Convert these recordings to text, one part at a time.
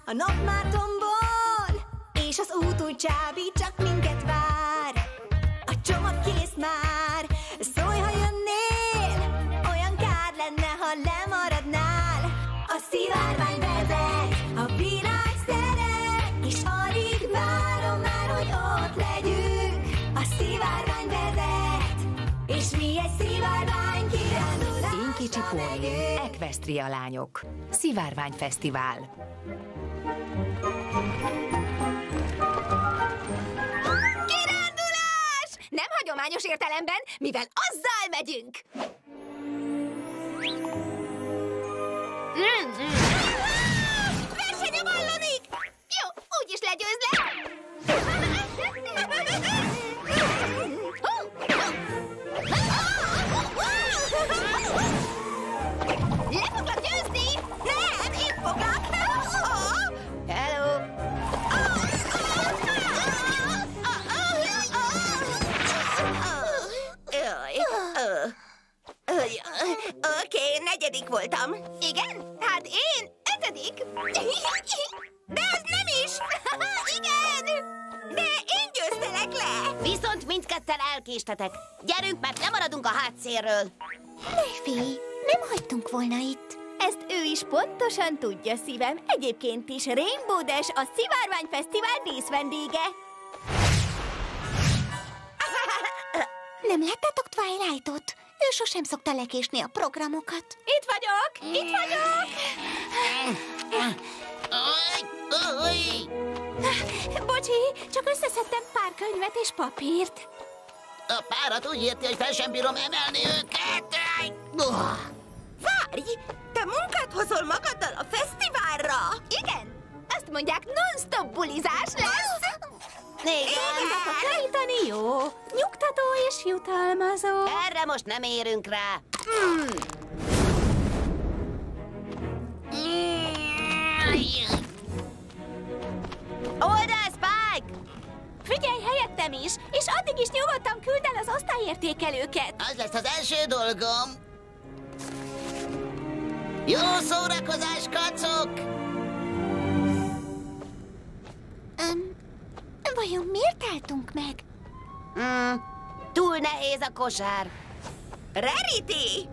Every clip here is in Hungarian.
A nap már tombol, és az út úgy csábít, csak minket vár. A csomag kész már, szólj, ha jönnél, olyan kár lenne, ha lemaradnál. A szivárvány vezet, a virág szeret, és alig várom már, hogy ott legyünk. A szivárvány vezet, és mi egy szivárvány kirándulás. Én kicsi póni, Equestria lányok. Szivárvány fesztivál. Kirándulás! Nem hagyományos értelemben, mivel azzal megyünk! Verseny a ballonig! Jó, úgyis legyőzlek! Le foglak győzni? Nem, én foglak! Hello! Oké, negyedik voltam. Igen? Hát én 5. De az nem is! Igen! De én győztelek le! Viszont mindketten elkéstetek. Gyerünk, mert lemaradunk a hátszélről. Lefi, nem hagytunk volna itt. Ezt ő is pontosan tudja, szívem. Egyébként is Rainbow Dash, a Szivárvány Fesztivál díszvendége. Nem láttátok Twilightot? Ő sosem szokta lekésni a programokat. Itt vagyok! Itt vagyok! Bocsi, csak összeszedtem pár könyvet és papírt. A párat úgy érti, hogy fel sem bírom emelni őket. Várj! Te munkát hozol magaddal a fesztiválra? Igen! Azt mondják, non-stop bulizás lesz! Igen! Takarítani jó, nyugtató és jutalmazó. Erre most nem érünk rá. Old el, Spike! Figyelj helyettem is, és addig is nyugodtan küld el az osztályértékelőket. Az lesz az első dolgom. Jó szórakozás, kacok! Vajon miért álltunk meg? Túl nehéz a kosár. Rarity!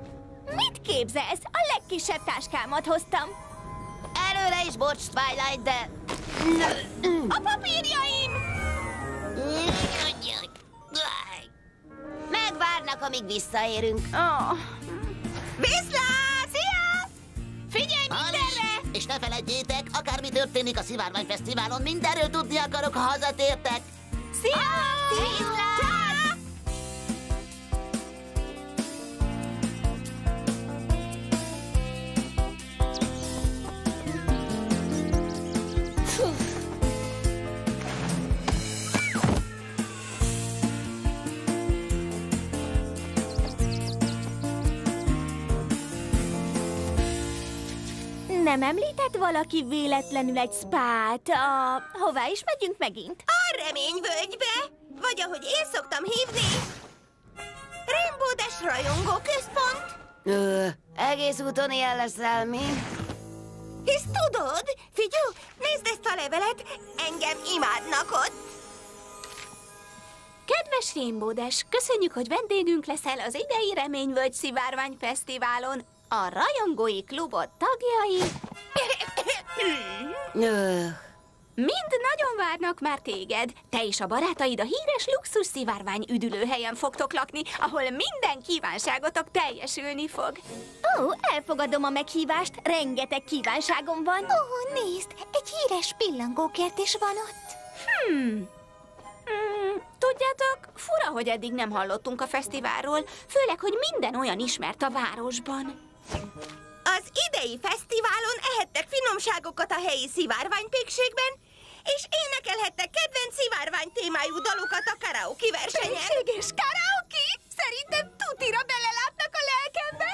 Mit képzelsz? A legkisebb táskámat hoztam. Előre is bocs, Twilight, de... A papírjaim! Megvárnak, amíg visszaérünk. Viszlát! Szia! Figyelj mindenre! És ne feledjétek, akármi történik a Szivárvány Fesztiválon, mindenről tudni akarok, ha hazatértek. Szia! Viszlát! Nem említett valaki véletlenül egy spát? Hová is megyünk megint? A Reményvölgybe, vagy ahogy én szoktam hívni, Rainbow Dash rajongó központ. Egész úton ilyen leszel, mi? Hisz tudod, figyelj, nézd ezt a levelet, engem imádnak ott. Kedves Rainbow Dash, köszönjük, hogy vendégünk leszel az idei Reményvölgy Szivárvány Fesztiválon. A rajongói klubot tagjai mind nagyon várnak már téged. Te és a barátaid a híres luxus szivárvány üdülőhelyen fogtok lakni, ahol minden kívánságotok teljesülni fog. Elfogadom a meghívást, rengeteg kívánságom van. Nézd, egy híres pillangókert is van ott. Tudjátok, fura, hogy eddig nem hallottunk a fesztiválról, főleg, hogy minden olyan ismert a városban. Az idei fesztiválon ehettek finomságokat a helyi szivárványpékségben, és énekelhettek kedvenc szivárvány témájú dalokat a karaoke versenyen. Pékséges karaoke? Szerintem tutira belelátnak a lelkembe.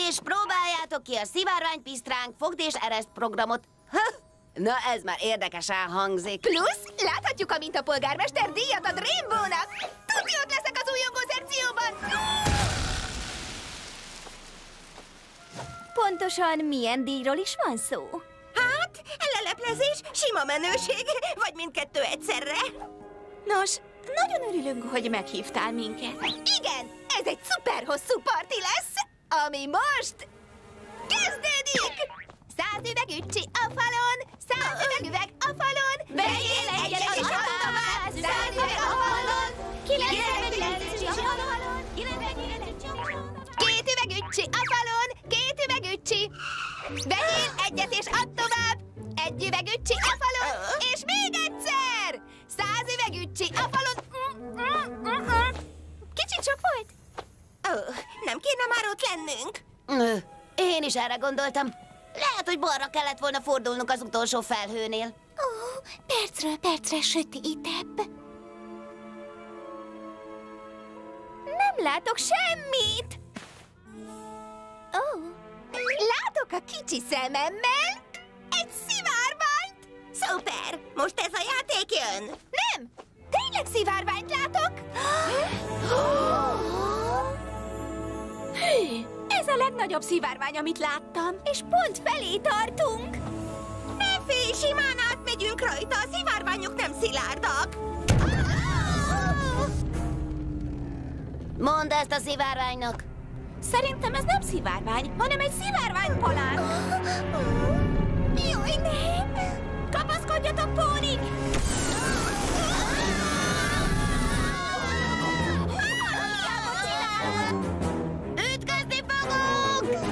És próbáljátok ki a szivárványpisztránk fogd és ereszt programot. Na, ez már érdekesen hangzik. Plusz, láthatjuk, amint a polgármester díjat ad Rainbow-nak. Tuti ott leszek az újongó szekcióban. Pontosan milyen díjról is van szó? Hát, leleplezzük leplezés, sima menőség, vagy mindkettő egyszerre? Nos, nagyon örülünk, hogy meghívtál minket. Igen, ez egy szuper hosszú parti lesz, ami most kezdődik! 100 üveg ücsi a falon, 100 üveg a falon, vegyél egyet és add tovább, 100 üveg a falon, 99 ücsi a falon, 99 ücsi a falon. 2 üveg ücsi a falon, 2 üveg ücsi, vegyél egyet és add tovább, 1 üveg ücsi a falon, és még egyszer! 100 üveg ücsi a falon. Kicsit sok volt? Nem kéne már ott lennünk? Én is erre gondoltam. Lehet, hogy balra kellett volna fordulnunk az utolsó felhőnél. Ó, percről percre sötétebb. Nem látok semmit! Látok a kicsi szememmel egy szivárványt! Szuper! Most ez a játék jön! Nem! Tényleg szivárványt látok? Ez a legnagyobb szivárvány, amit láttam. És pont felé tartunk! Ne félj, simán átmegyünk rajta, a szivárványok nem szilárdak! Mondd ezt a szivárványnak. Szerintem ez nem szivárvány, hanem egy szivárványpalánk. Jaj, nem! Kapaszkodjatok, pónik! Ütközni fogunk!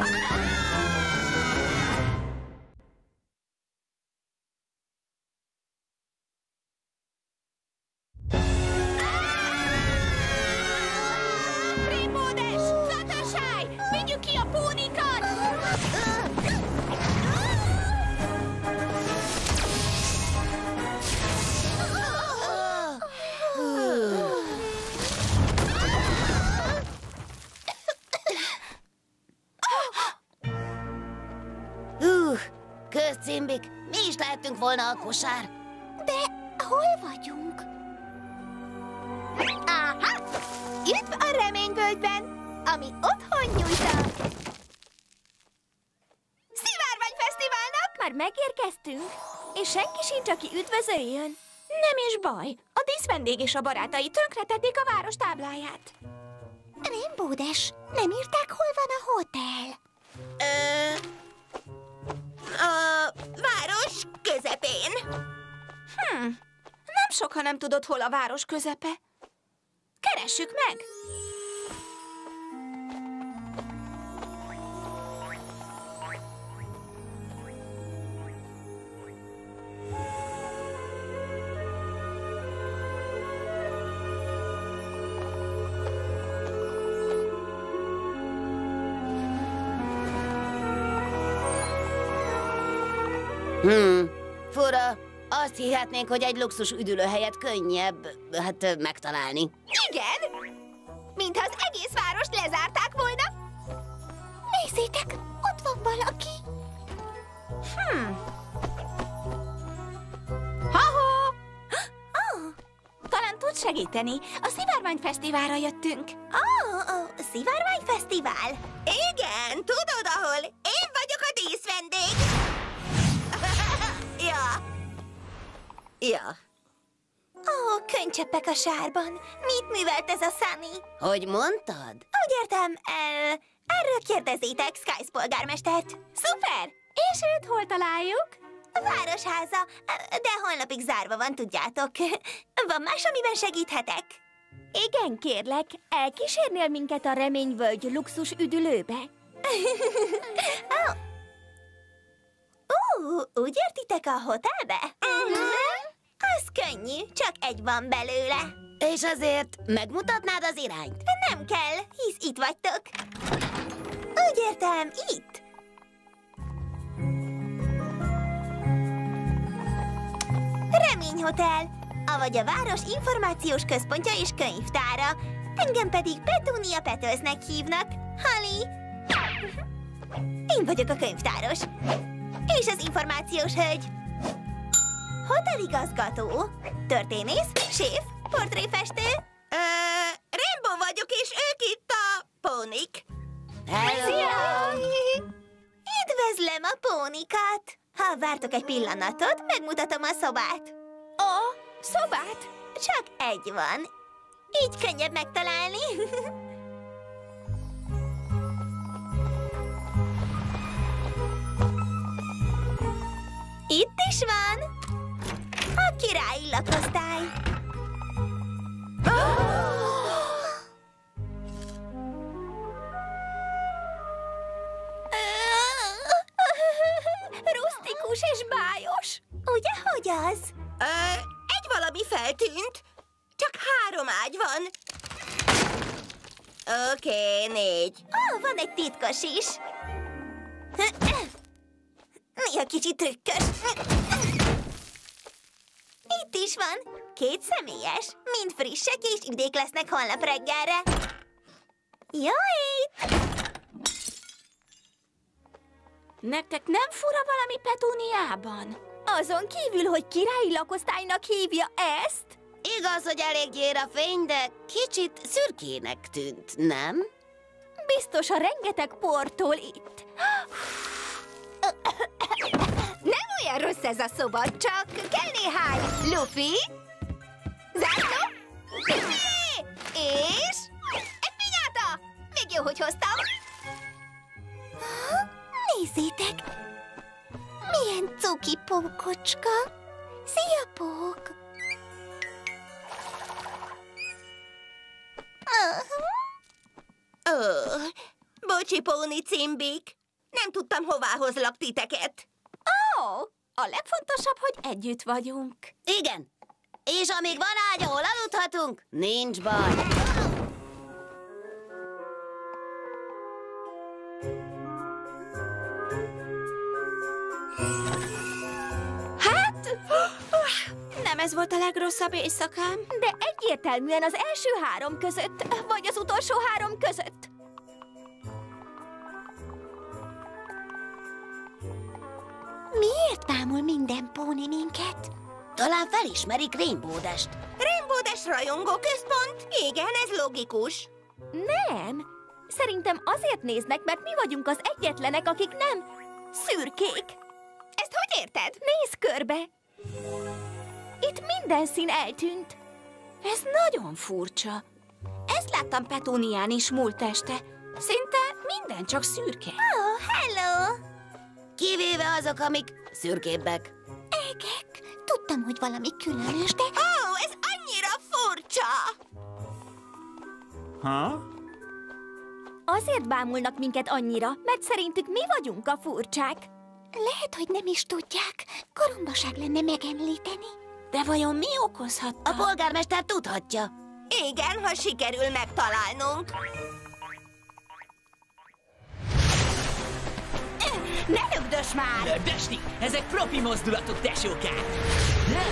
Rémódes! Fluttershy! Vigyük ki a pónikat! Közcimbik, mi is lehetünk volna a kosár. De hol vagyunk? Aha! Üdv a reményvölgyben, ami otthon nyújt a Szivárványfesztiválnak! Már megérkeztünk, és senki sincs, aki üdvözöljön. Nem is baj, a díszvendég és a barátai tönkretették a város tábláját. Rémbódes, nem írták, hol van a hotel? A város közepén. Nem sok, ha nem tudod, hol a város közepe. Keressük meg! Fura. Azt hihetnénk, hogy egy luxus üdülőhelyet könnyebb, megtalálni. Igen? Mintha az egész várost lezárták volna. Nézzétek, ott van valaki. Ha-ho! Talán tud segíteni. A Szivárványfesztiválra jöttünk. Szivárványfesztivál? Igen, tudod ahol? Én vagyok a díszvendég. Ja. Könycseppek a sárban. Mit művelt ez a Sunny? Hogy mondtad? Úgy értem, erről kérdezzétek Skies polgármestert. Szuper! És őt hol találjuk? A városháza, de holnapig zárva van, tudjátok. Van más, amiben segíthetek? Igen, kérlek, elkísérnél minket a Reményvölgy luxus üdülőbe? Úgy értitek a hotelbe? Az könnyű, csak egy van belőle. És azért megmutatnád az irányt? Nem kell, hisz itt vagytok. Úgy értem, itt. Reményhotel, avagy a város információs központja és könyvtára. Engem pedig Petúnia Petőznek hívnak. Holly. Én vagyok a könyvtáros. És az információs hölgy. Hoteligazgató, történész, séf, portréfestő. Rainbow vagyok, és ők itt a pónik. Hello! Üdvözlöm a pónikat! Ha vártok egy pillanatot, megmutatom a szobát. A szobát? Csak egy van. Így könnyebb megtalálni. Itt is van. A királyi lakosztály. Rusztikus és bájos. Ugye, hogy az? Egy valami feltűnt. Csak 3 ágy van. Oké, 4. Van egy titkos is. Néha kicsit trükkös. Itt is van. 2 személyes. Mind frissek és üdék lesznek holnap reggelre. Jó ét! Nektek nem fura valami Petuniában? Azon kívül, hogy királyi lakosztálynak hívja ezt? Igaz, hogy elég gyér a fény, de kicsit szürkének tűnt, nem? Biztos a rengeteg portól itt. Nem olyan rossz ez a szoba, csak kell néhány lufi, zászló, pipi, és egy pinyáta. Még jó, hogy hoztam. Nézzétek! Milyen cuki pókocska! Szia, Pók! Bocsi, Póni cimbik. Nem tudtam, hová hozlak titeket. Ó, a legfontosabb, hogy együtt vagyunk. Igen. És amíg van ágy, ahol aludhatunk, nincs baj. Hát, nem ez volt a legrosszabb éjszakám. De egyértelműen az első 3 között, vagy az utolsó 3 között. Miért bámul minden póni minket? Talán felismerik Rainbow Dash-t. Rainbow Dash rajongó központ? Igen, ez logikus. Nem. Szerintem azért néznek, mert mi vagyunk az egyetlenek, akik nem szürkék. Ezt hogy érted? Nézz körbe. Itt minden szín eltűnt. Ez nagyon furcsa. Ezt láttam Petunián is múlt este. Szinte minden csak szürke. Oh, hello! Kivéve azok, amik szürkébbek. Egek, tudtam, hogy valami különös, de... Ó, ez annyira furcsa! Ha? Azért bámulnak minket annyira, mert szerintük mi vagyunk a furcsák. Lehet, hogy nem is tudják. Korombaság lenne megemlíteni. De vajon mi okozhatta? A polgármester tudhatja. Igen, ha sikerül megtalálnunk. Ne lögdös már! Lögdösni? Ezek profi mozdulatok, tesókák! Ne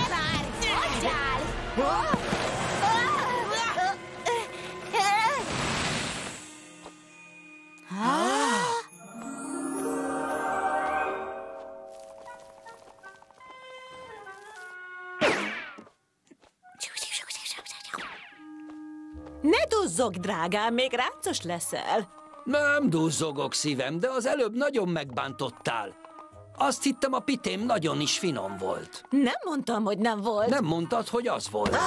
várj! Hagyjál! Ne duzzog, drágám, még rácos leszel. Nem duzzogok, szívem, de az előbb nagyon megbántottál. Azt hittem, a pitém nagyon is finom volt. Nem mondtam, hogy nem volt. Nem mondtad, hogy az volt.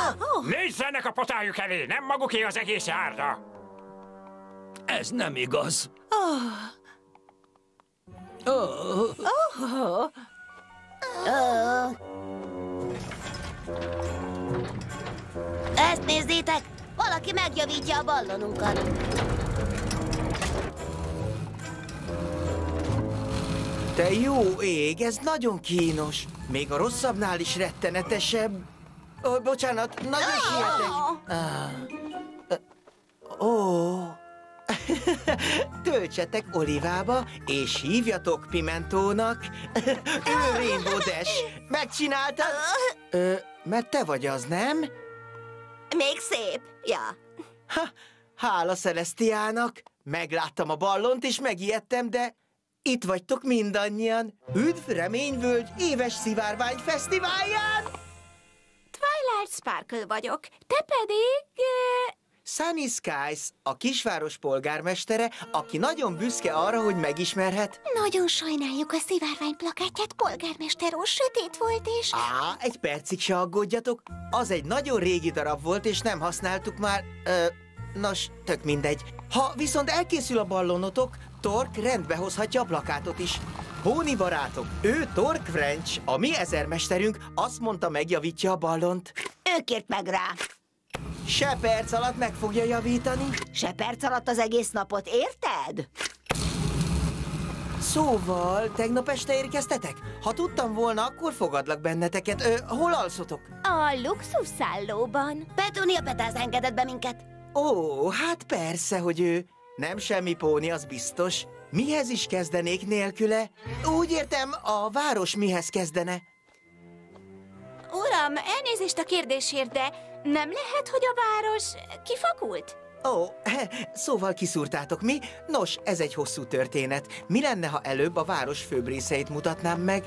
Nézzenek a potájuk elé, nem maguké az egész járda. Ez nem igaz. Ezt nézzétek! Valaki megjavítja a ballonunkat. Te jó ég, ez nagyon kínos. Még a rosszabbnál is rettenetesebb. Bocsánat, nagyon sietek. Ó. Töltsetek olivába, és hívjatok Pimentónak. Ő Rainbow Dash. Megcsináltad? Mert te vagy az, nem? Még szép. Ja. Hála Celestiának. Megláttam a ballont, és megijedtem, de itt vagytok mindannyian. Üdv Reményvölgy éves szivárvány fesztiválján! Twilight Sparkle vagyok, te pedig... Sunny Skies, a kisváros polgármestere, aki nagyon büszke arra, hogy megismerhet. Nagyon sajnáljuk, a szivárvány plakátját, polgármester úr, sötét volt és... Egy percig se aggódjatok. Az egy nagyon régi darab volt, és nem használtuk már... nos, tök mindegy. Ha viszont elkészül a ballonotok, Tork rendbe hozhatja a plakátot is. Póni barátok, ő Tork French, a mi ezermesterünk, azt mondta, megjavítja a ballont. Ő kért meg rá. Se perc alatt meg fogja javítani. Se perc alatt az egész napot, érted? Szóval, tegnap este érkeztetek? Ha tudtam volna, akkor fogadlak benneteket. Hol alszotok? A luxus szállóban. Petúnia Petáz engedett be minket. Ó, hát persze, hogy ő. Nem semmi póni, az biztos. Mihez is kezdenék nélküle? Úgy értem, a város mihez kezdene? Uram, elnézést a kérdésért, de nem lehet, hogy a város kifakult? Ó, szóval kiszúrtátok mi? Nos, ez egy hosszú történet. Mi lenne, ha előbb a város főbb részeit mutatnám meg?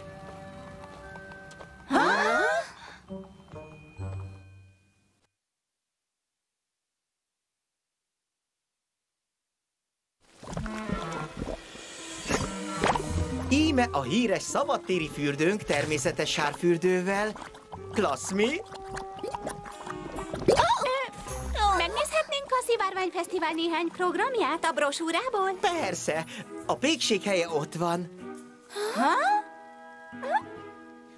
Íme a híres szabadtéri fürdőnk természetes sárfürdővel. Klassz, mi? Megnézhetnénk a Szivárványfesztivál néhány programját a brosúrából? Persze, a pékség helye ott van.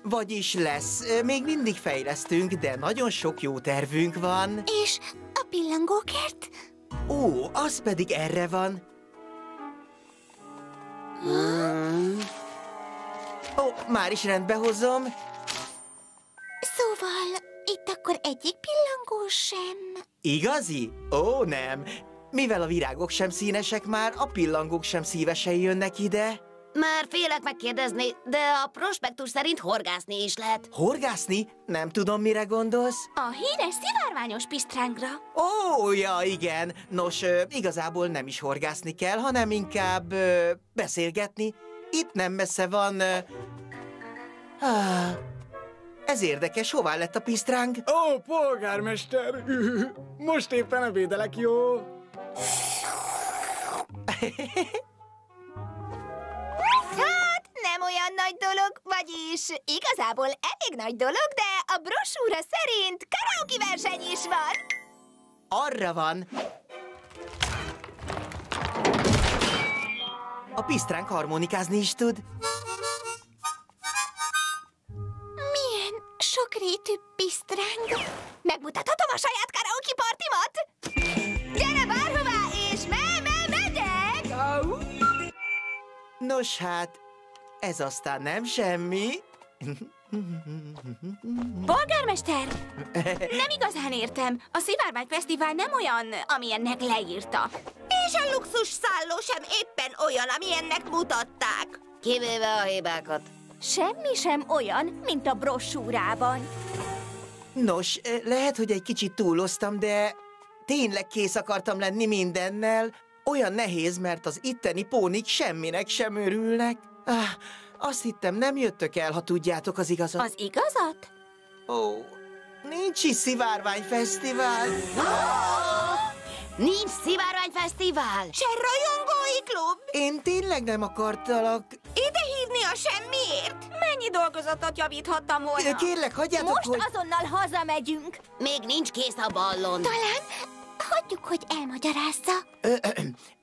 Vagyis lesz, még mindig fejlesztünk, de nagyon sok jó tervünk van. És a pillangókert? Ó, az pedig erre van. Ó, már is rendbe hozom. Szóval, itt akkor egyik pillangó sem... Igazi? Ó, nem. Mivel a virágok sem színesek már, a pillangók sem szívesen jönnek ide. Már félek megkérdezni, de a prospektus szerint horgászni is lehet. Horgászni? Nem tudom, mire gondolsz. A híres szivárványos pisztrángra. Ó, ja, igen. Nos, igazából nem is horgászni kell, hanem inkább beszélgetni. Itt nem messze van... ez érdekes, hová lett a pisztránk? Ó, polgármester! Most éppen ebédelek, jó? Hát, nem olyan nagy dolog, vagyis igazából elég nagy dolog, de a brosúra szerint karaoke verseny is van. Arra van. A pisztránk harmonikázni is tud. Milyen sokrétű pisztránk. Megmutathatom a saját karaoke partimat? Gyere bárhová, és megyek! Nos hát, ez aztán nem semmi. Polgármester! Nem igazán értem. A Szivárványfesztivál nem olyan, amilyennek leírtak. És a luxus szálló sem éppen olyan, amilyennek mutatták. Kivéve a hibákat. Semmi sem olyan, mint a brosúrában. Nos, lehet, hogy egy kicsit túloztam, de tényleg kész akartam lenni mindennel. Olyan nehéz, mert az itteni pónik semminek sem örülnek. Azt hittem, nem jöttök el, ha tudjátok az igazat. Az igazat? Ó, nincs is szivárványfesztivál. Nincs szivárványfesztivál? Se rajongói klub? Én tényleg nem akartalak. Ide hívni a semmiért? Mennyi dolgozatot javíthattam volna? Kérlek, hagyjátok, Most hogy... azonnal hazamegyünk. Még nincs kész a ballon. Talán hagyjuk, hogy elmagyarázza.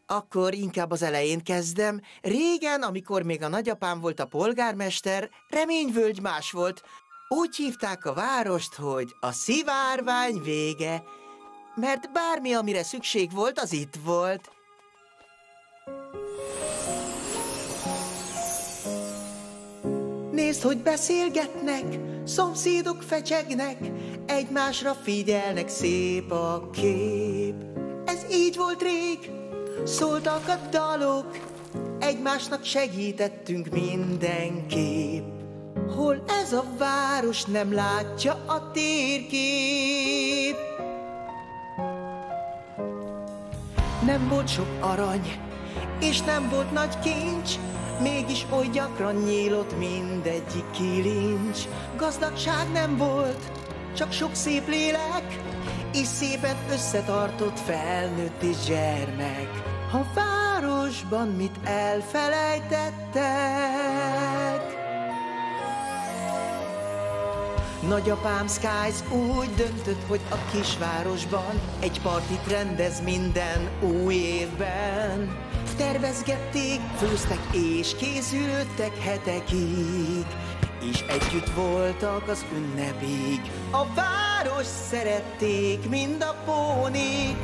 Akkor inkább az elején kezdem. Régen, amikor még a nagyapám volt a polgármester, Reményvölgy más volt. Úgy hívták a várost, hogy a szivárvány vége, mert bármi, amire szükség volt, az itt volt. Nézd, hogy beszélgetnek, szomszédok fecsegnek, egymásra figyelnek, szép a kép. Ez így volt rég, szóltak a dalok, egymásnak segítettünk mindenképp. Hol ez a város, nem látja a térkép. Nem volt sok arany, és nem volt nagy kincs, mégis oly gyakran nyílott mindegyik kilincs. Gazdagság nem volt, csak sok szép lélek, és szépen összetartott felnőtt és gyermek. A városban mit elfelejtettek? Nagyapám Skies úgy döntött, hogy a kisvárosban egy partit rendez minden új évben. Tervezgették, főztek és készülődtek hetekig, és együtt voltak az ünnepig. A város szerették mind a pónik.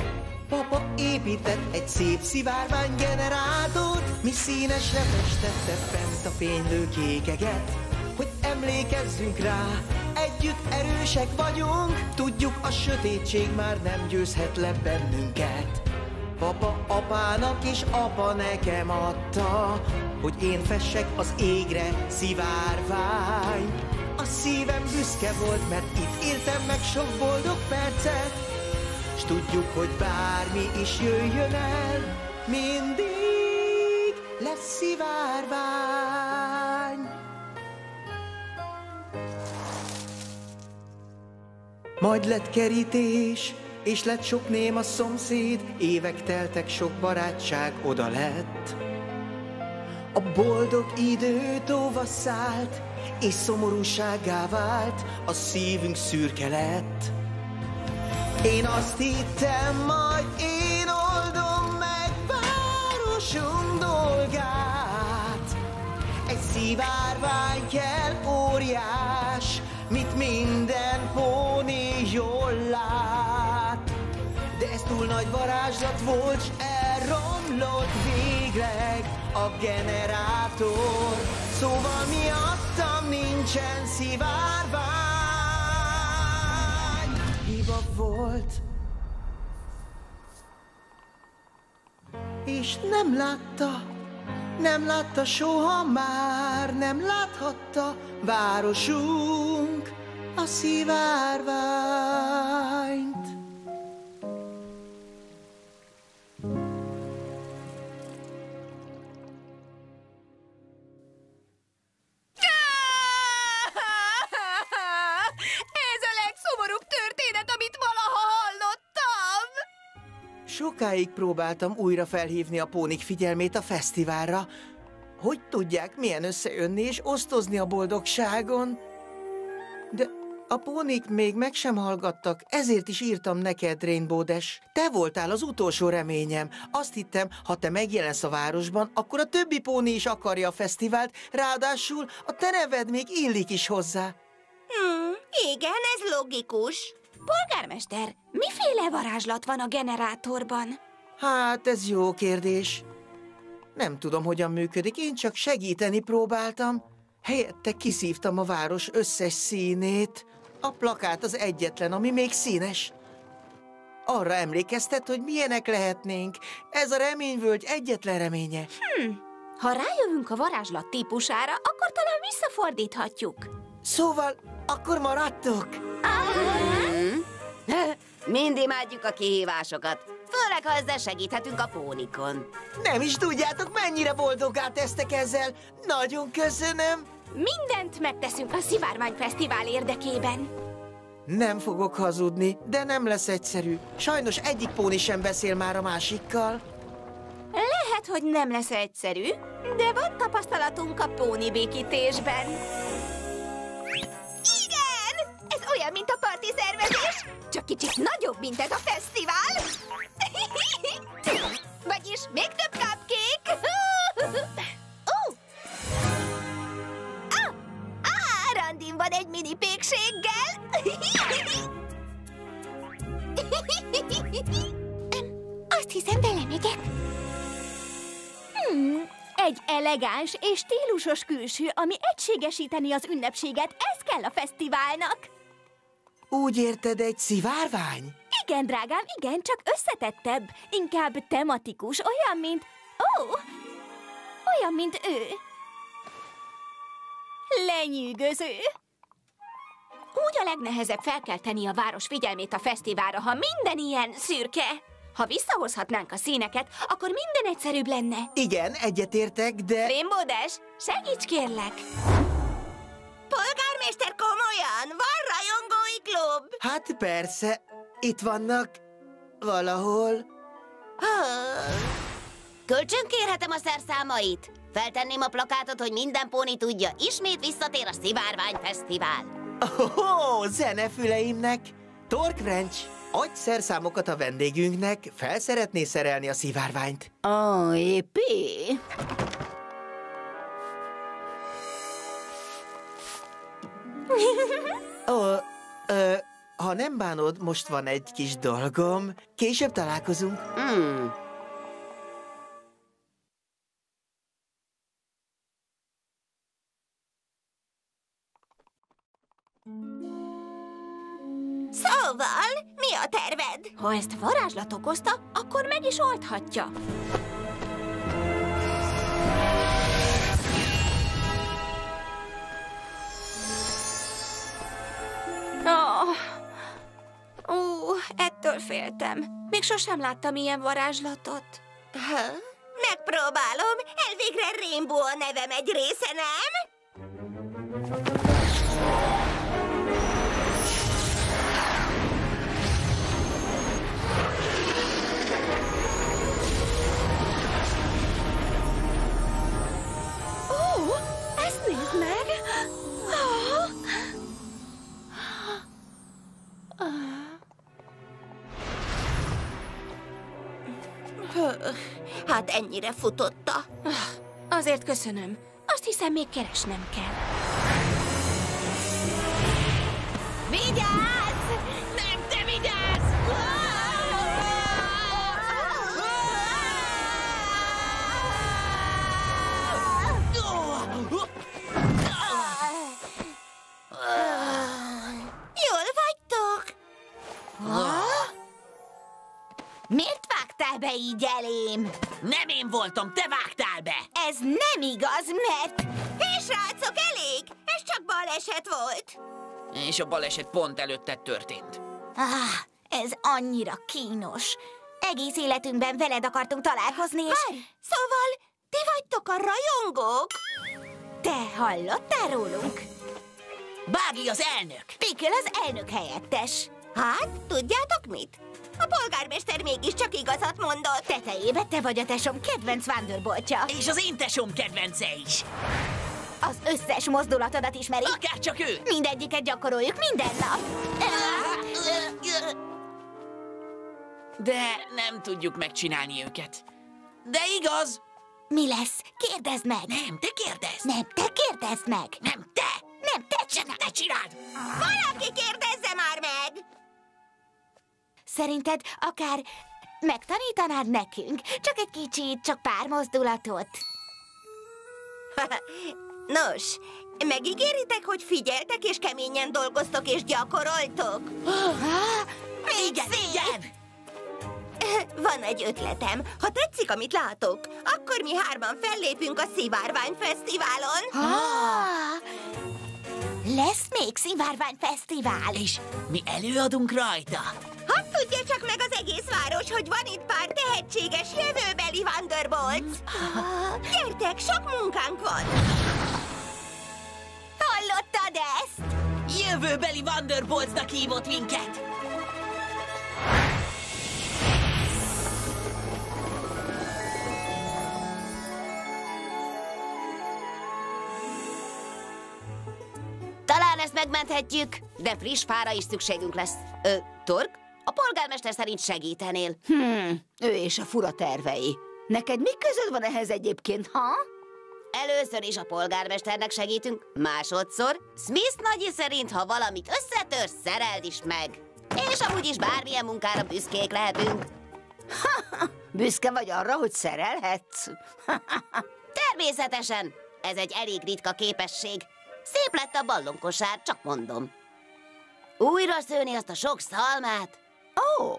Papa épített egy szép szivárványgenerátort, mi színesre festette fent a fénylő kékeget, hogy emlékezzünk rá, együtt erősek vagyunk, tudjuk, a sötétség már nem győzhet le bennünket. Papa apának és apa nekem adta, hogy én fessek az égre szivárványt. A szívem büszke volt, mert itt éltem meg sok boldog percet, s tudjuk, hogy bármi is jöjjön el, mindig lesz szivárvány. Majd lett kerítés, és lett sok néma szomszéd, évek teltek, sok barátság oda lett. A boldog idő tóva szállt, és szomorúsággá vált, a szívünk szürke lett. Én azt hittem, majd én oldom meg városunk dolgát. Egy szivárvány kell, óriás, mit minden póni jól lát. De ez túl nagy varázslat volt, s elromlott végleg a generátor. Szóval miattam nincsen szivárvány. Hiba volt, és nem látta soha már, nem láthatta városunk a szivárványt. Ez a legszomorúbb történet, amit valaha hallottam! Sokáig próbáltam újra felhívni a pónik figyelmét a fesztiválra, hogy tudják, milyen összejönni és osztozni a boldogságon. De a pónik még meg sem hallgattak, ezért is írtam neked, Rainbow Dash. Te voltál az utolsó reményem. Azt hittem, ha te megjelensz a városban, akkor a többi póni is akarja a fesztivált, ráadásul a te neved még illik is hozzá. Igen, ez logikus. Polgármester, miféle varázslat van a generátorban? Hát, ez jó kérdés. Nem tudom, hogyan működik, én csak segíteni próbáltam. Helyette kiszívtam a város összes színét. A plakát az egyetlen, ami még színes. Arra emlékeztet, hogy milyenek lehetnénk. Ez a reményvölgy egyetlen reménye. Ha rájövünk a varázslat típusára, akkor talán visszafordíthatjuk. Szóval, akkor maradtok? Mind imádjuk a kihívásokat. Főleg, ha ezzel segíthetünk a pónikon. Nem is tudjátok, mennyire boldoggá tesztek ezzel. Nagyon köszönöm. Mindent megteszünk a Szivárványfesztivál érdekében. Nem fogok hazudni, de nem lesz egyszerű. Sajnos egyik póni sem beszél már a másikkal. Lehet, hogy nem lesz egyszerű, de van tapasztalatunk a póni békítésben. Igen! Ez olyan, mint a parti szervezés, csak kicsit nagyobb, mint ez a fesztivál. Vagyis még több cupcake. Randin van egy mini pékséggel. Azt hiszem, belemegyek. Egy elegáns és stílusos külső, ami egységesíteni az ünnepséget, ez kell a fesztiválnak. Úgy érted, egy szivárvány? Igen, drágám, igen, csak összetettebb. Inkább tematikus, olyan, mint... olyan, mint ő. Lenyűgöző. Úgy a legnehezebb felkelteni a város figyelmét a fesztiválra, ha minden ilyen szürke. Ha visszahozhatnánk a színeket, akkor minden egyszerűbb lenne. Igen, egyetértek, de... Rainbow Dash, segíts kérlek! Polgármester, komolyan? Van rajongói klub? Hát persze. itt vannak valahol. Kölcsönkérhetem a szerszámait? Feltenném a plakátot, hogy minden póni tudja, ismét visszatér a Szivárványfesztivál. Oh, zenefüleimnek! Tork Wrench, adj szerszámokat a vendégünknek, fel szeretné szerelni a szivárványt. Ó, épi! Ha nem bánod, most van egy kis dolgom. Később találkozunk. Szóval, mi a terved? Ha ezt varázslat okozta, akkor meg is oldhatja. Ettől féltem. Még sosem láttam ilyen varázslatot. Megpróbálom. Elvégre Rainbow a nevem egy része, nem? Ezt nézd meg! Hát ennyire futotta. Azért köszönöm. Azt hiszem, még keresnem kell. Vigyázz! Nem, te vigyázz! Jól vagytok? Miért vágtál be így elém? Nem én voltam, te vágtál be! Ez nem igaz, mert... Hé, srácok, elég! Ez csak baleset volt. És a baleset pont előtted történt. Ez annyira kínos. Egész életünkben veled akartunk találkozni, és... Várj! Szóval, ti vagytok a rajongók? Te hallottál rólunk? Bági az elnök! Pickle az elnök helyettes. Hát, tudjátok mit? A polgármester mégiscsak igazat mondott. Tetejébe te vagy a tesom kedvenc vándorboltja. És az én tesom kedvence is. Az összes mozdulatodat ismeri. Akárcsak ő! Mindegyiket gyakoroljuk minden nap. De nem tudjuk megcsinálni őket. De igaz! Mi lesz? Kérdezd meg! Nem, te kérdezd! Nem, te kérdezd meg! Nem, te! Nem, te csináld! Te csináld! Valaki kérdezze már meg! Szerinted akár megtanítanád nekünk? Csak egy kicsit, csak pár mozdulatot. Nos, megígéritek, hogy figyeltek és keményen dolgoztok és gyakoroltok? Igen! Van egy ötletem. Ha tetszik, amit látok, akkor mi 3 fellépünk a Szivárványfesztiválon. Lesz még Szivárványfesztivál? És mi előadunk rajta. Hadd tudja csak meg az egész város, hogy van itt pár tehetséges jövőbeli Wonderbolts. Gyertek, sok munkánk van. Hallottad ezt? Jövőbeli Wonderboltsnak hívott minket. Talán ezt megmenthetjük, de friss fára is szükségünk lesz. Tork, a polgármester szerint segítenél. Ő és a fura tervei. Neked mi közöd van ehhez egyébként, ha? Először is a polgármesternek segítünk, másodszor Smith nagyi szerint, ha valamit összetörsz, szereld is meg. És amúgy is bármilyen munkára büszkék lehetünk. Büszke vagy arra, hogy szerelhetsz? Természetesen, ez egy elég ritka képesség. Szép lett a ballonkosár, csak mondom. Újra szőni azt a sok szalmát? Ó,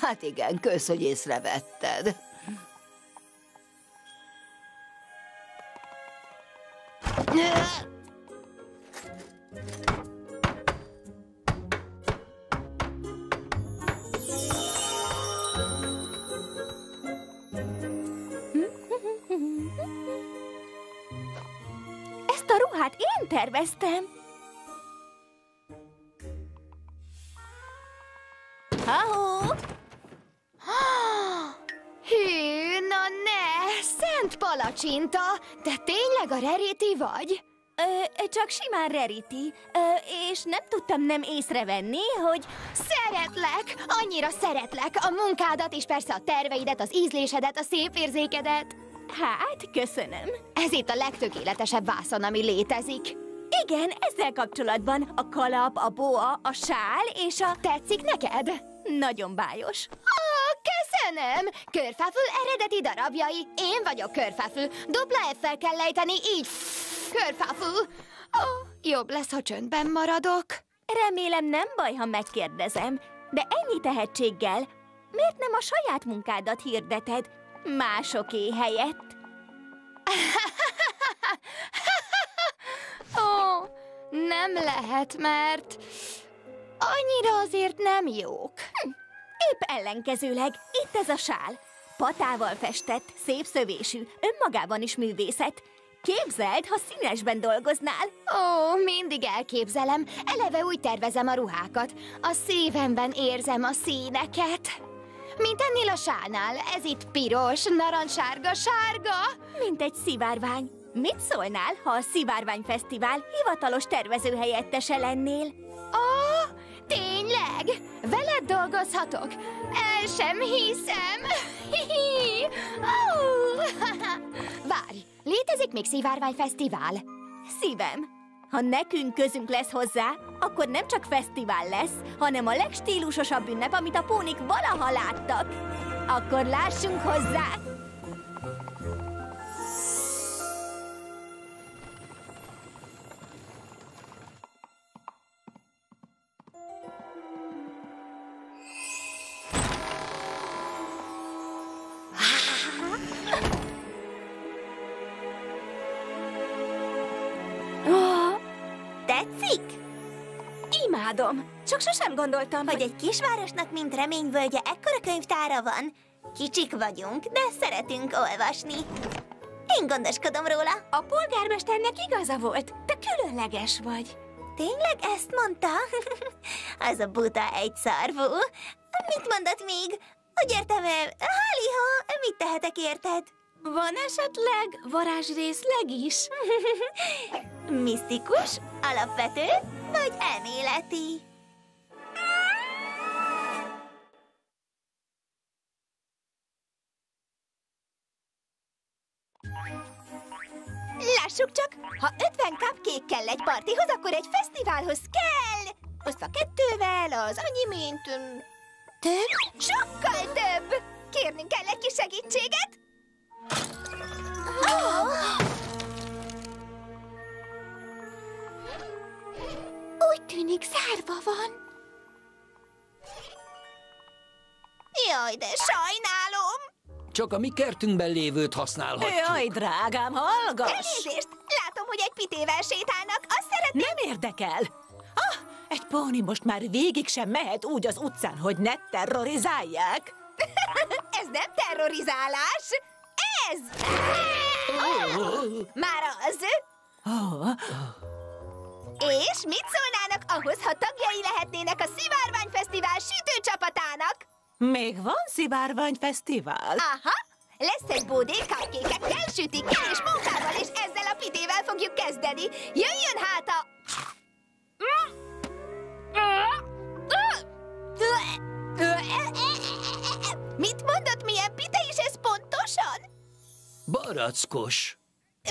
hát igen, kösz, hogy észrevetted. Ezt a ruhát én terveztem. Ha-hó! Hű, na ne! Szent palacsinta! De tényleg a Rarity vagy? Csak simán Rarity. És nem tudtam nem észrevenni, hogy... Szeretlek! Annyira szeretlek! A munkádat és persze a terveidet, az ízlésedet, a szép érzékedet. Hát, köszönöm. Ez itt a legtökéletesebb vászon, ami létezik. Igen, ezzel kapcsolatban a kalap, a boa, a sál és a... Tetszik neked? Nagyon bájos. Köszönöm! Körfáfül eredeti darabjai. Én vagyok Körfáfül. Dupla F-fel kell lejteni, így. Körfáfül. Jobb lesz, ha csöndben maradok. Remélem nem baj, ha megkérdezem, de ennyi tehetséggel miért nem a saját munkádat hirdeted másoké helyett? Nem lehet, mert annyira azért nem jók. Épp ellenkezőleg, itt ez a sál. Patával festett, szép szövésű, önmagában is művészet. Képzeld, ha színesben dolgoznál. Mindig elképzelem. Eleve úgy tervezem a ruhákat. A szívemben érzem a színeket. Mint ennél a sálnál. Ez itt piros, narancssárga, sárga. Mint egy szivárvány. Mit szólnál, ha a Szivárványfesztivál hivatalos tervezőhelyettese lennél? Tényleg? Veled dolgozhatok? El sem hiszem. Várj, létezik még Szivárványfesztivál? Szívem, ha nekünk közünk lesz hozzá, akkor nem csak fesztivál lesz, hanem a legstílusosabb ünnep, amit a pónik valaha láttak. Akkor lássunk hozzá! Tetszik? Imádom! Csak sosem gondoltam, Hogy egy kisvárosnak, mint Reményvölgye, ekkora könyvtára van. Kicsik vagyunk, de szeretünk olvasni. Én gondoskodom róla. A polgármesternek igaza volt. Te különleges vagy. Tényleg ezt mondta? Az a buta egyszarvú. Mit mondott még? Úgy értem, Háliha, mit tehetek érted? Van esetleg varázsrészleg is? Misztikus, alapvető vagy elméleti? Lássuk csak, ha 50 cupcake kell egy partihoz, akkor egy fesztiválhoz kell! Osztva 2-vel, az annyi, mint... Több? Sokkal több! Kérnünk kell egy kis segítséget? Úgy tűnik, zárva van. Jaj, de sajnálom! Csak a mi kertünkben lévőt használhatjuk. Jaj, drágám, hallgass! Elnézést! Látom, hogy egy pitével sétálnak. Azt szeretném... Nem érdekel. Egy póni most már végig sem mehet úgy az utcán, hogy ne terrorizálják. Ez nem terrorizálás! Ez! Már az! És mit szólnának ahhoz, ha tagjai lehetnének a Szivárványfesztivál sütőcsapatának? Még van Szivárványfesztivál? Aha! Lesz egy bódé cupcake-ekkel, sütikkel és munkával, és ezzel a pitével fogjuk kezdeni. Jöjjön hát a... Mit mondott, milyen pite is ez pontosan? Barackos.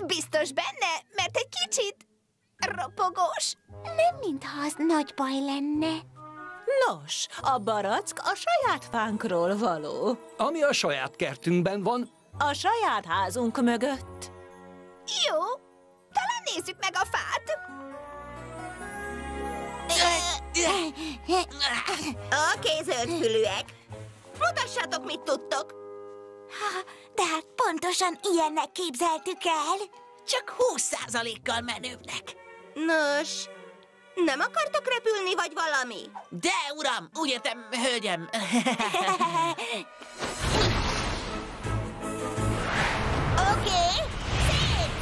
Biztos benne, mert egy kicsit ropogós. Nem mintha az nagy baj lenne. Nos, a barack a saját fánkról való. Ami a saját kertünkben van. A saját házunk mögött. Jó, talán nézzük meg a fát. Oké, zöldfülűek. Mutassatok, mit tudtok. De hát pontosan ilyennek képzeltük el. Csak 20%-kal menőbbnek. Nos, nem akartok repülni, vagy valami? De, uram, úgy értem, hölgyem. Oké, szét!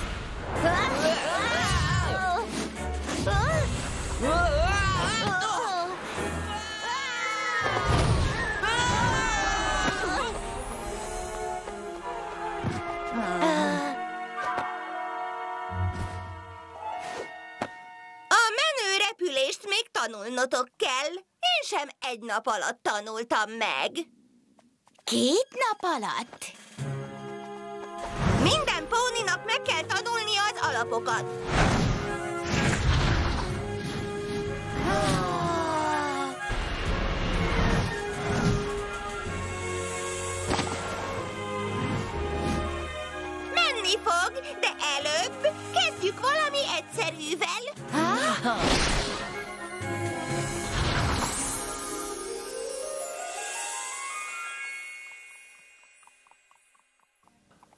A menő repülést még tanulnotok kell. Én sem egy nap alatt tanultam meg. 2 nap alatt? Minden póninak meg kell tanulnia az alapokat. Menni fog, de előbb kezdjük valami egyszerűvel.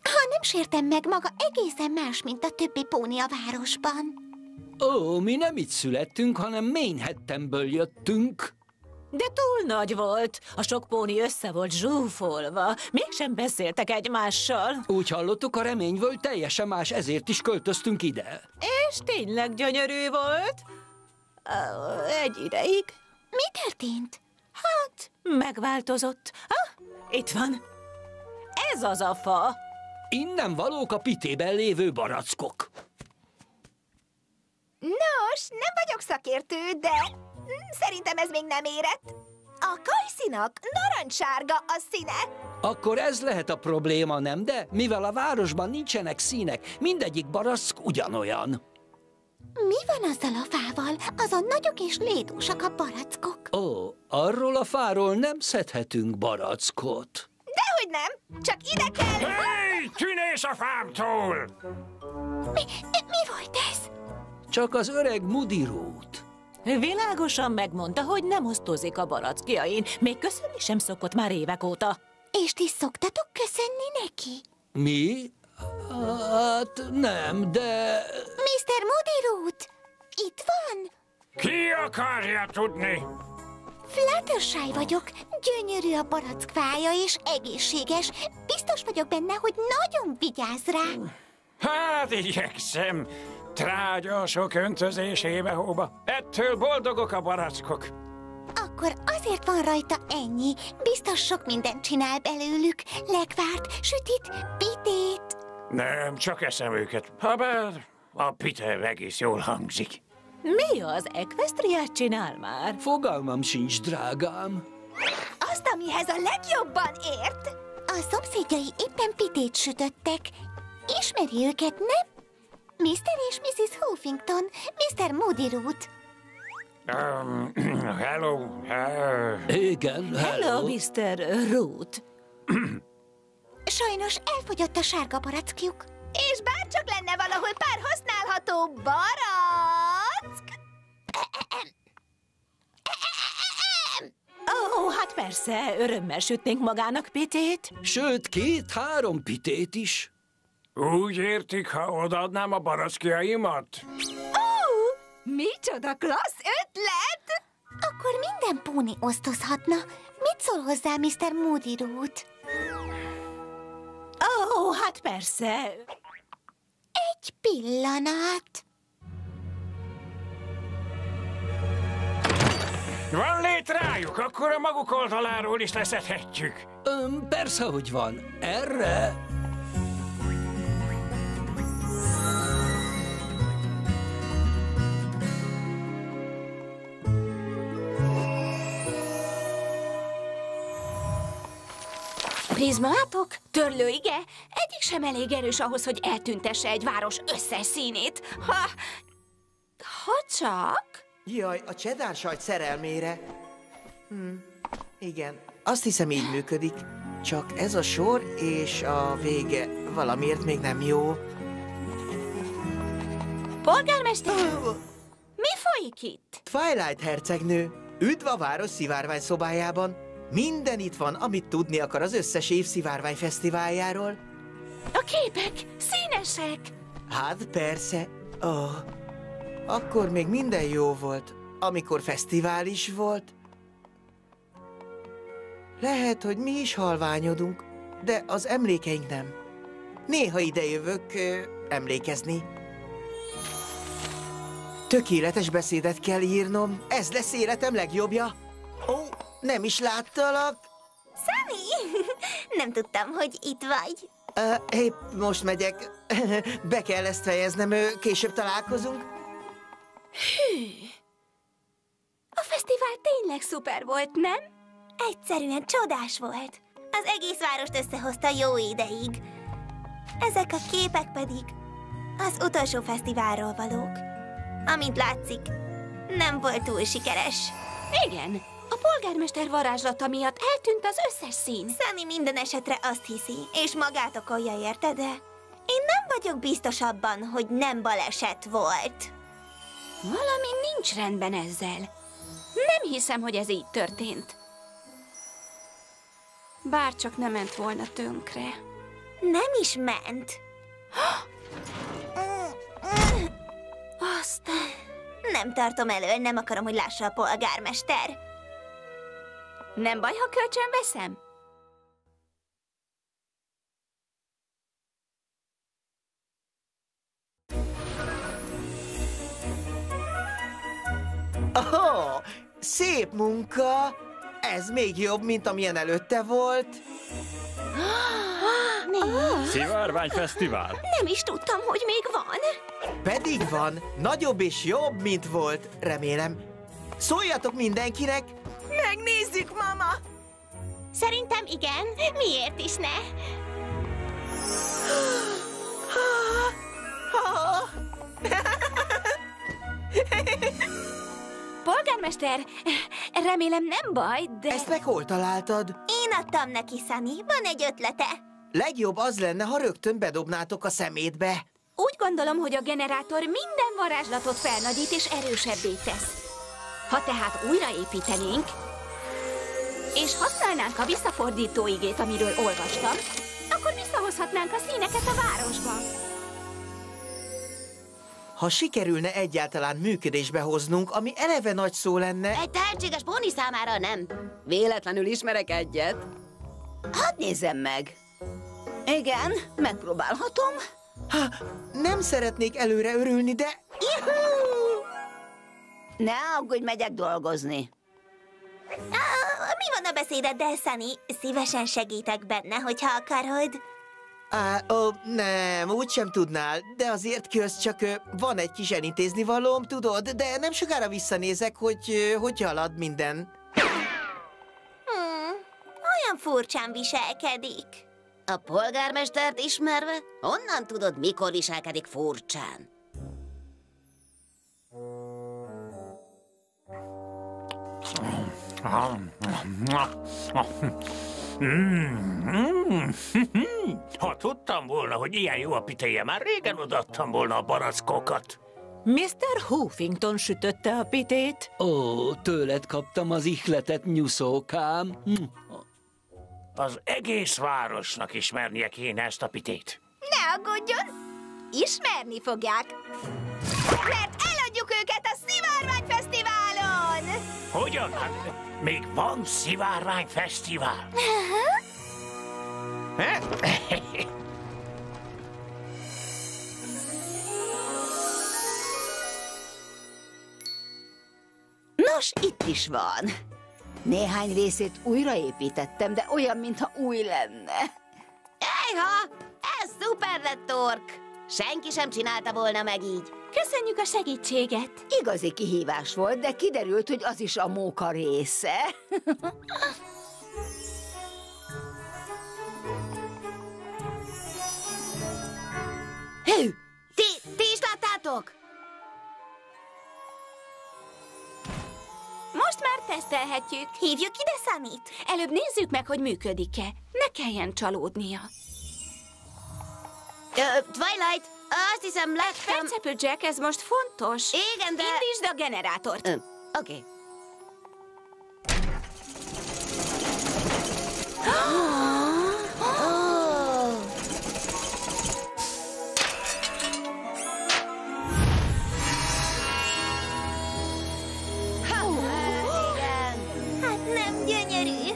Ha nem sértem meg, maga egészen más, mint a többi póni a városban. Ó, mi nem itt születtünk, hanem Manhattanből jöttünk. De túl nagy volt. A sok póni össze volt zsúfolva. Mégsem beszéltek egymással. Úgy hallottuk, a reményvölgy teljesen más, ezért is költöztünk ide. És tényleg gyönyörű volt. Egy ideig. Mi történt? Hát, megváltozott. Itt van. Ez az a fa. Innen valók a pitében lévő barackok. Nos, nem vagyok szakértő, de szerintem ez még nem érett. A kajszínak narancssárga a színe. Akkor ez lehet a probléma, nem? De mivel a városban nincsenek színek, mindegyik barack ugyanolyan. Mi van azzal a fával? Azon nagyok és lédúsak a barackok. Ó, arról a fáról nem szedhetünk barackot. Dehogy nem, csak ide kell. Hey, tűnés a fámtól! Mi volt ez? Csak az öreg Mudirút. Világosan megmondta, hogy nem osztozik a barackjain. Még köszönni sem szokott már évek óta. És ti szoktatok köszönni neki? Mi? Hát nem, de... Mr. Mudirút, itt van? Ki akarja tudni? Fluttershy vagyok. Gyönyörű a barackfája és egészséges. Biztos vagyok benne, hogy nagyon vigyáz rá. Hát igyekszem. Trágya a sok öntözés éve-hóba. Ettől boldogok a barackok. Akkor azért van rajta ennyi. Biztos sok mindent csinál belőlük. Lekvárt, sütit, pitét. Nem, csak eszem őket. Habár a pite egész jól hangzik. Mi az Equestriát csinál már? Fogalmam sincs, drágám. Azt, amihez a legjobban ért. A szomszédjai éppen pitét sütöttek. Ismeri őket, nem? Mr. és Mrs. Huffington, Mr. Mudirút. Hello. Igen, Hello, Mr. Root. Sajnos elfogyott a sárga barackjuk. És bárcsak lenne valahol pár használható barack. Ó, hát persze, örömmel sütnénk magának pitét. Sőt, 2-3 pitét is. Úgy értik, ha odaadnám a barackjaimat? Micsoda klassz ötlet! Akkor minden póni osztozhatna. Mit szól hozzá Mr. Mudirút? Ó, hát persze. Egy pillanat. Van lét rájuk, akkor a maguk oldaláról is leszedhetjük. Persze, hogy van. Erre... Prizmátok? Törlőige? Egyik sem elég erős ahhoz, hogy eltüntesse egy város összes színét. Ha csak... Jaj, a cheddar sajt szerelmére. Igen, azt hiszem így működik. Csak ez a sor és a vége valamiért még nem jó. Polgármester! Mi folyik itt? Twilight hercegnő, üdv a város szivárvány szobájában. Minden itt van, amit tudni akar az összes év szivárvány fesztiváljáról. A képek színesek! Hát persze. Akkor még minden jó volt, amikor fesztivál is volt. Lehet, hogy mi is halványodunk, de az emlékeink nem. Néha idejövök emlékezni. Tökéletes beszédet kell írnom, ez lesz életem legjobbja. Ó, nem is láttalak. Sunny! Nem tudtam, hogy itt vagy. Épp most megyek. be kell ezt fejeznem, később találkozunk. A fesztivál tényleg szuper volt, nem? Egyszerűen csodás volt. Az egész várost összehozta jó ideig. Ezek a képek pedig az utolsó fesztiválról valók. Amint látszik, nem volt túl sikeres. Igen, a polgármester varázslata miatt eltűnt az összes szín. Sunny minden esetre azt hiszi, és magát okolja érte, de én nem vagyok biztos abban, hogy nem baleset volt. Valami nincs rendben ezzel. Nem hiszem, hogy ez így történt. Bárcsak nem ment volna tönkre. Nem is ment. Azt... Nem tartom elől, nem akarom, hogy lássa a polgármester. Nem baj, ha kölcsön veszem? Oh, szép munka! Ez még jobb, mint amilyen előtte volt. Szivárványfesztivál. Nem is tudtam, hogy még van. Pedig van, nagyobb és jobb, mint volt, remélem. Szóljatok mindenkinek! Megnézzük, mama! Szerintem igen, miért is ne? Polgármester, remélem nem baj, de... Ezt meg hol találtad? Én adtam neki, Sunny. Van egy ötlete. Legjobb az lenne, ha rögtön bedobnátok a szemétbe. Úgy gondolom, hogy a generátor minden varázslatot felnagyít és erősebbé tesz. Ha tehát újraépítenénk, és használnánk a visszafordító igét, amiről olvastam, akkor visszahozhatnánk a színeket a városba. Ha sikerülne egyáltalán működésbe hoznunk, ami eleve nagy szó lenne... Egy tehetséges póni számára nem. Véletlenül ismerek egyet. Hadd nézzem meg. Igen, megpróbálhatom. Ha, nem szeretnék előre örülni, de... Ne aggódj, megyek dolgozni. Mi van a beszédeddel, Sunny? Szívesen segítek benne, hogyha akarod. Nem, úgysem tudnál, de azért közt csak van egy kis elintézni valóm, tudod, de nem sokára visszanézek, hogy halad minden. Olyan furcsán viselkedik. A polgármestert ismerve, honnan tudod, mikor viselkedik furcsán? Ha tudtam volna, hogy ilyen jó a pitéje, már régen odaadtam volna a barackokat. Mr. Hoofington sütötte a pitét. Ó, tőled kaptam az ihletet, nyuszókám. Az egész városnak ismernie kéne ezt a pitét. Ne aggódjon! Ismerni fogják! Mert eladjuk őket a Szivárványfesztiválon! Hogyan? Hát, még van Szivárványfesztivál? Nos, itt is van. Néhány részét újraépítettem, de olyan, mintha új lenne. Ejha! Ez szuper lett, Tork! Senki sem csinálta volna meg így. Köszönjük a segítséget. Igazi kihívás volt, de kiderült, hogy az is a móka része. Hű! Ti is láttátok? Most már tesztelhetjük. Hívjuk ide Sunnyt. Előbb nézzük meg, hogy működik-e. Ne kelljen csalódnia. Twilight, azt hiszem láttam... Felcepő Jack, ez most fontos. Igen, de... Indítsd a generátort. Oké. Hát nem gyönyörű.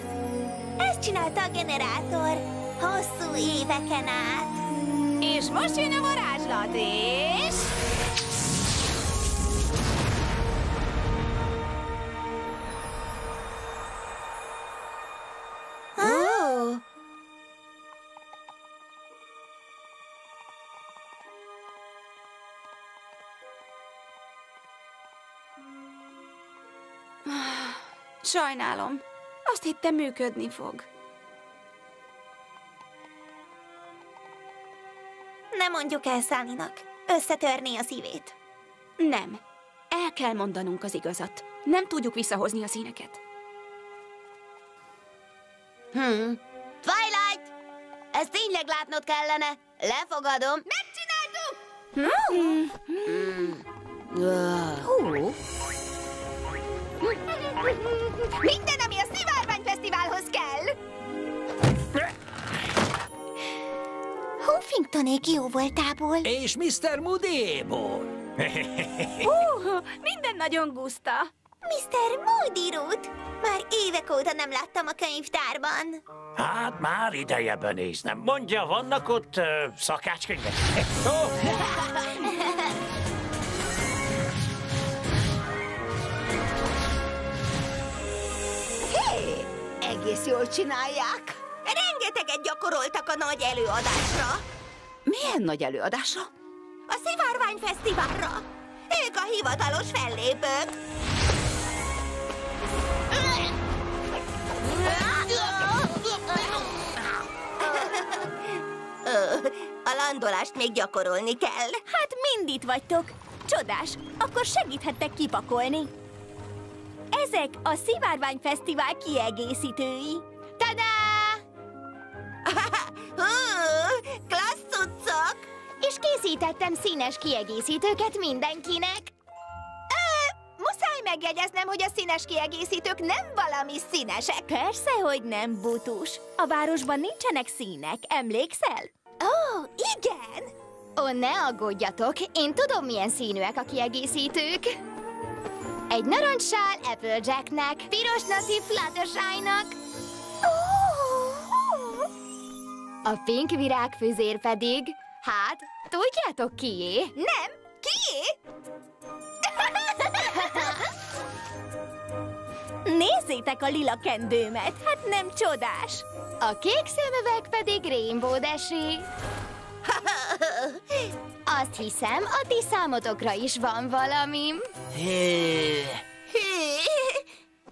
Ezt csinálta a generátor. Hosszú éveken át. És most jön a varázslat, és... Sajnálom. Azt hittem, működni fog. Ne mondjuk el Sunnynak. Összetörné a szívét. Nem. El kell mondanunk az igazat. Nem tudjuk visszahozni a színeket. Twilight! Ezt tényleg látnod kellene. Lefogadom. Megcsináltuk! Minden, ami a Szivárványfesztiválhoz kell! Huffingtonék jó voltából. És Mr. Moody-éból. Minden nagyon guszta. Mr. Moody Root. Már évek óta nem láttam a könyvtárban. Hát már ideje benéznem. Mondja, vannak ott szakácskönyvek? Hé, egész jól csinálják. Rengeteget gyakoroltak a nagy előadásra. Milyen nagy előadásra? A Szivárványfesztiválra. Ők a hivatalos fellépők. A landolást még gyakorolni kell. Hát mind itt vagytok. Csodás, akkor segíthettek kipakolni. Ezek a Szivárványfesztivál kiegészítői. Tadá! Klassz cuccok! És készítettem színes kiegészítőket mindenkinek. Muszáj megjegyeznem, hogy a színes kiegészítők nem valami színesek. Persze, hogy nem, butus. A városban nincsenek színek, emlékszel? Ó, igen! Ó, ne aggódjatok, én tudom, milyen színűek a kiegészítők. Egy narancssál Applejacknek, piros nasi Fluttershy-nak, a pink virágfüzér pedig, hát, tudjátok kié? Nem? Kié? Nézzétek a lila kendőmet, hát nem csodás. A kék szemüveg pedig Rainbow Dash-é. Azt hiszem, a ti számotokra is van valamim.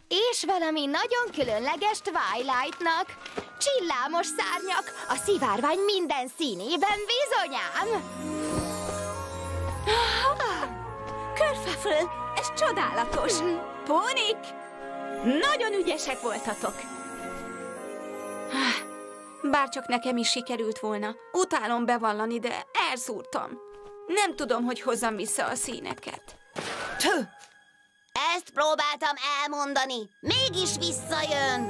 És valami nagyon különleges Twilightnak. Csillámos szárnyak, a szivárvány minden színében bizonyám. Körfeföl, ez csodálatos. Pónik, nagyon ügyesek voltatok. Bárcsak nekem is sikerült volna. Utálom bevallani, de elszúrtam. Nem tudom, hogy hozzam vissza a színeket. Ezt próbáltam elmondani. Mégis visszajön.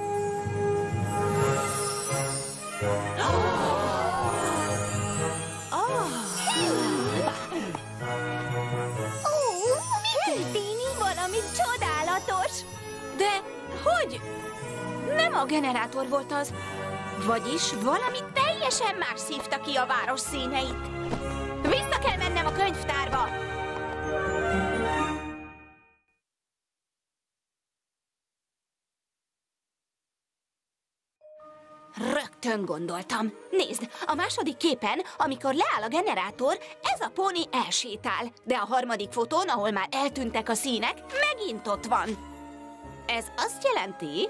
Mi történik? Valami csodálatos. De hogy? Nem a generátor volt az. Vagyis valami teljesen más szívta ki a város színeit. Vissza kell mennem a könyvtárba. Rögtön gondoltam. Nézd, a második képen, amikor leáll a generátor, ez a póni elsétál. De a harmadik fotón, ahol már eltűntek a színek, megint ott van. Ez azt jelenti...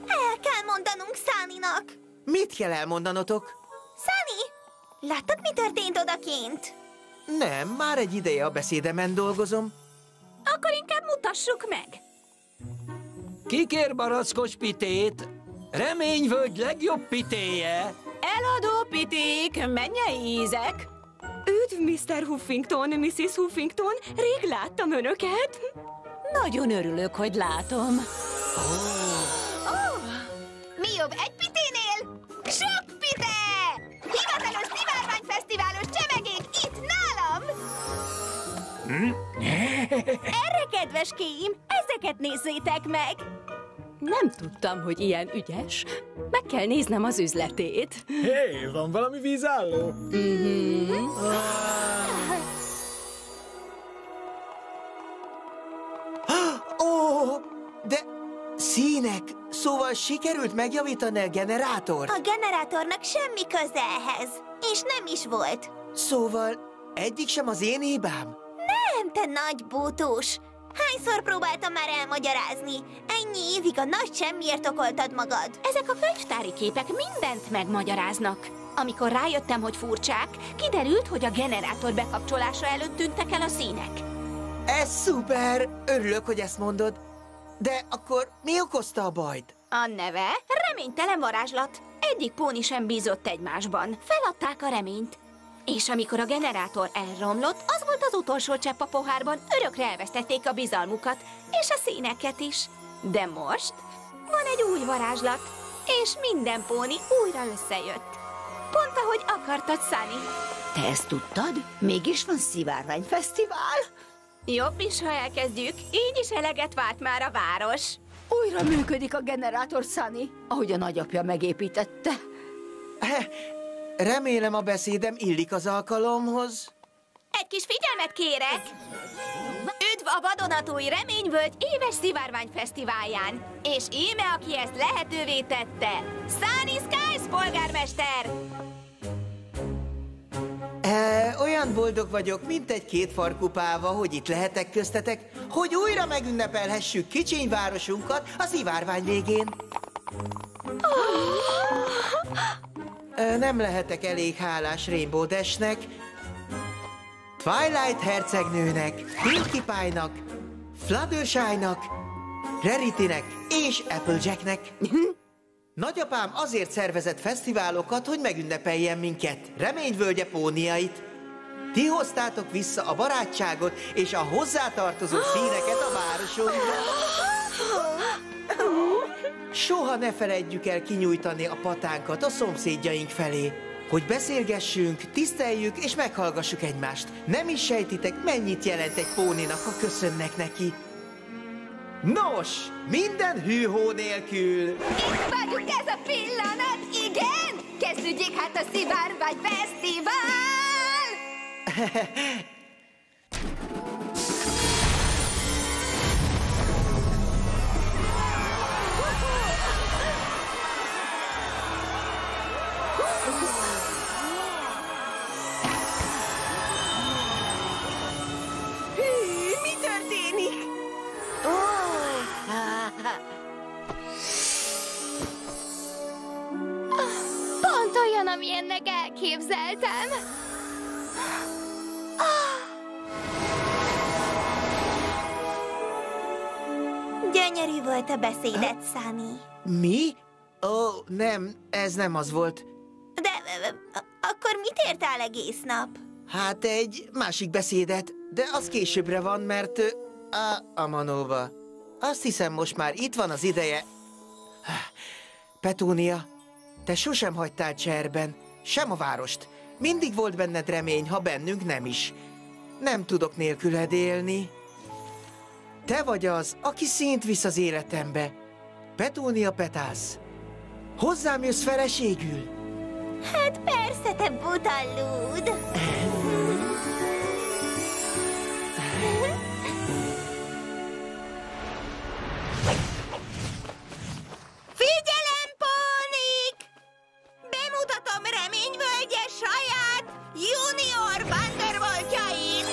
El kell mondanunk Sunnynak. Mit kell elmondanotok? Sunny, láttad, mi történt odakint? Nem, már egy ideje a beszédemen dolgozom. Akkor inkább mutassuk meg. Ki kér barackos pitét? Reményvölgy legjobb pitéje. Eladó piték, mennyei ízek. Üdv, Mr. Huffington, Mrs. Huffington, rég láttam önöket. Nagyon örülök, hogy látom. Mi jobb egy piténél? Sok pite! Hivatalos Szivárványfesztiválos csemegék itt nálam! Erre, kedveskéim, ezeket nézzétek meg! Nem tudtam, hogy ilyen ügyes. Meg kell néznem az üzletét. Hé, van valami vízálló? Ó, de színek! Szóval sikerült megjavítani a generátort? A generátornak semmi köze ehhez, és nem is volt. Szóval egyik sem az én hibám? Nem, te nagy bútus! Hányszor próbáltam már elmagyarázni? Ennyi évig a nagy semmiért okoltad magad. Ezek a könyvtári képek mindent megmagyaráznak. Amikor rájöttem, hogy furcsák, kiderült, hogy a generátor bekapcsolása előtt tűntek el a színek. Ez szuper! Örülök, hogy ezt mondod. De akkor mi okozta a bajt? A neve reménytelen varázslat. Egyik póni sem bízott egymásban. Feladták a reményt. És amikor a generátor elromlott, az volt az utolsó csepp a pohárban, örökre elvesztették a bizalmukat, és a színeket is. De most van egy új varázslat, és minden póni újra összejött. Pont ahogy akartad, Sunny. Te ezt tudtad? Mégis van szivárványfesztivál? Jobb is, ha elkezdjük, így is eleget várt már a város. Újra működik a generátor, Sunny, ahogy a nagyapja megépítette. Remélem a beszédem illik az alkalomhoz. Egy kis figyelmet kérek! Üdv a vadonatúj Reményvölgy éves szivárványfesztiválján! És íme, aki ezt lehetővé tette, Sunny Skies polgármester! Olyan boldog vagyok, mint egy kétfarkú páva, hogy itt lehetek köztetek, hogy újra megünnepelhessük kicsiny városunkat a szivárvány végén. Nem lehetek elég hálás Rainbow Dashnek, Twilight hercegnőnek, Pinkie Pie-nak, Fluttershy-nak, Raritynek és Applejacknek. Nagyapám azért szervezett fesztiválokat, hogy megünnepeljen minket, Reményvölgye póniait. Ti hoztátok vissza a barátságot és a hozzátartozó színeket a városunkba. Soha ne feledjük el kinyújtani a patánkat a szomszédjaink felé, hogy beszélgessünk, tiszteljük és meghallgassuk egymást. Nem is sejtitek, mennyit jelent egy póninak, ha köszönnek neki. Nos, minden hűhó nélkül. Itt vagyunk, ez a pillanat, igen? Kezdődjék hát a szivárványfesztivál! Mi történik? Pont olyan, amilyennek elképzeltem. Gyönyörű volt a beszédet, Sunny. Mi? Ó, nem, ez nem az volt. De akkor mit értál egész nap? Hát egy másik beszédet, de az későbbre van, mert a manóba. Azt hiszem, most már itt van az ideje. Petúnia, te sosem hagytál cserben, sem a várost. Mindig volt benned remény, ha bennünk nem is. Nem tudok nélküled élni. Te vagy az, aki színt visz az életembe. Petúnia Petals. Hozzám jössz feleségül? Hát persze, te buta lúd. Figyelem, pónik! Bemutatom Reményvölgye saját junior Wonderboltjait!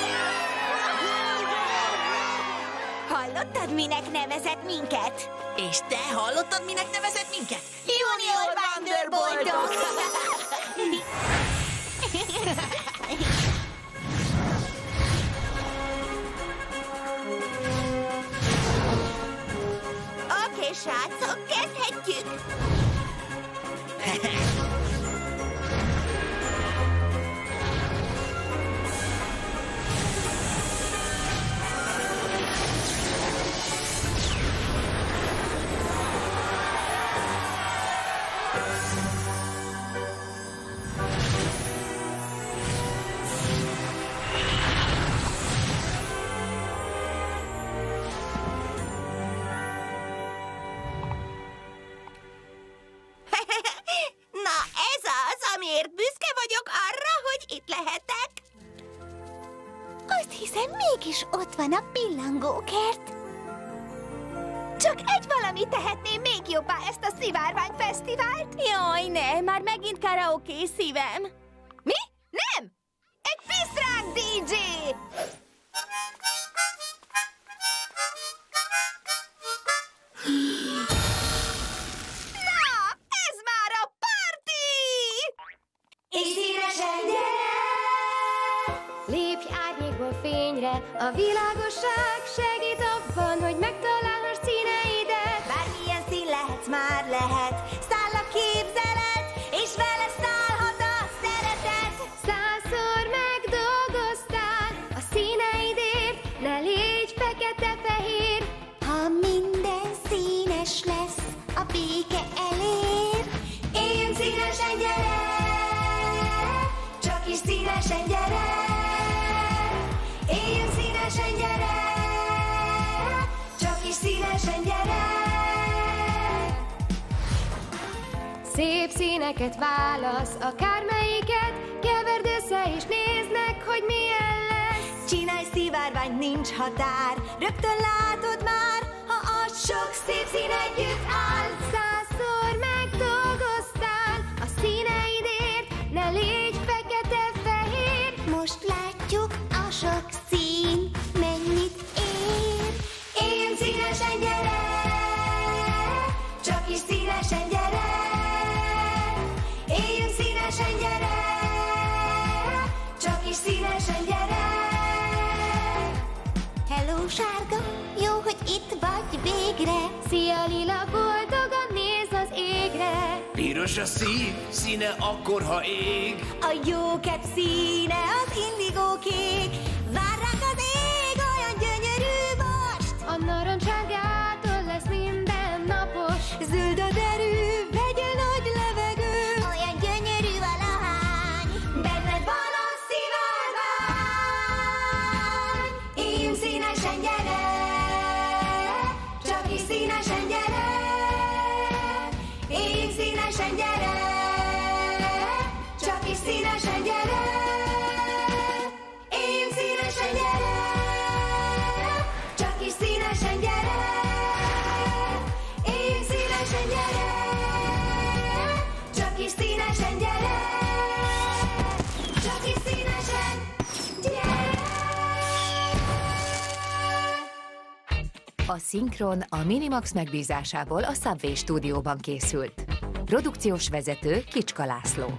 Hallottad, minek nevezett minket? És te hallottad, minek nevezett minket? Junior Wonderboltok! Oké, srácok, kezdhetjük! Na, ez az, amiért büszke vagyok arra, hogy itt lehetek. Azt hiszem, mégis ott van a pillangókert. Csak egy valami tehetné még jobbá ezt a szivárványfesztivált. Jaj, ne, már megint karaoke szívem. Mi? Nem! Egy pisztrák DJ! a fényre. A világosság segít abban, hogy megtalálhass színeidet. Bármilyen szín lehetsz, már lehet. Száll a képzelet, és vele szállhat a szeretet. 100-szor megdolgoztál a színeidért, ne légy fekete-fehér. Ha minden színes lesz, a béke elér. Én színesen gyere, csak is színesen gyere. Én színesen gyere, csak is színesen gyere. Szép színeket válasz, akármelyiket, keverd össze és nézd meg, hogy milyen lesz. Csinálj szivárványt, nincs határ, rögtön látod már, ha az sok szép szín együtt áll. 100-szor megdolgoztál a színeidért, ne légy fekete-fehér. Most látjuk, a sok szín mennyit ér. Én színesen gyere, csak is színesen gyere. Én színesen gyere, csak is színesen gyere. Hello, sárga, jó, hogy itt vagy végre. Szia, lila, boldogan néz az égre. Piros a szív, színe akkor, ha ég. A jó kep színe az indigó kék. Vár ránk az ég, olyan gyönyörű most. A narancssárgától lesz minden napos. Zöld a derű, vegye nagy levegő. Olyan gyönyörű a lahány, benned van a szivárvány. Én színesen gyere, csak is színesen gyere. Én színesen gyere, csak is színesen gyere. Én színesen gyere, csak is színesen gyere. Én színesen gyere, csak is színesen gyere. Csak is színesen gyere. A szinkron a Minimax megbízásából a Subway stúdióban készült. Produkciós vezető Kicska László.